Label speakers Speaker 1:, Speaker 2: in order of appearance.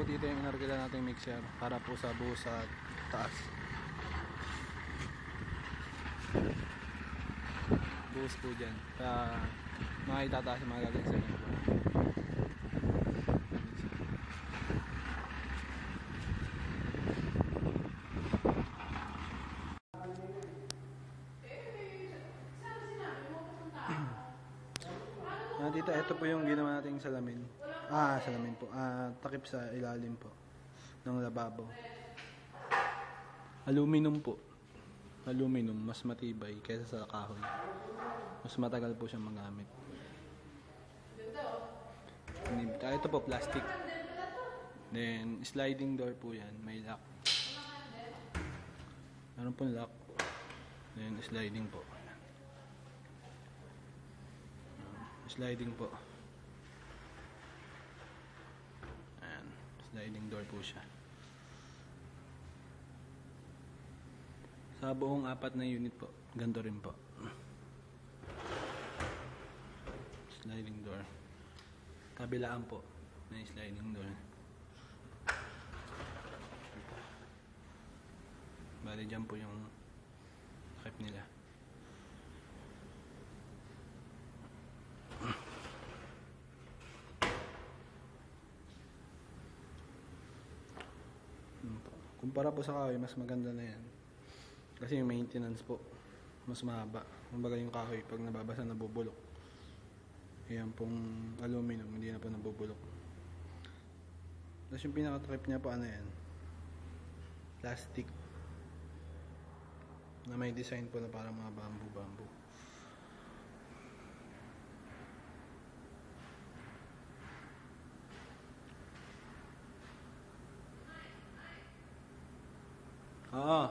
Speaker 1: po dito yung inarkila nating mixer para po sa buhos sa taas. Buhos po dyan. Kaya makitataas yung mga gagawin sa inyo. Dito, ito po yung ginawa nating salamin. Salamin po. Takip sa ilalim po ng lababo. Aluminum po. Aluminum, mas matibay kaysa sa kahoy. Mas matagal po siyang magamit. Ito po, plastic. Then, sliding door po yan. May lock. Meron pong lock. Then, sliding po. Sliding po. Ayan. Sliding door po siya. Sa buong 4 na unit po. Ganito rin po. Sliding door. Kabilaan po na sliding door. Bali dyan po yung takip nila. Kumpara po sa kahoy, mas maganda na yan. Kasi yung maintenance po, mas mahaba. Kumbaga yung kahoy, pag nababasa, nabubulok. Yan pong aluminum, hindi na po nabubulok. Tapos yung pinaka-trip niya po, ano yan? Plastic. Na may design po na parang mga bamboo-bamboo. Oo.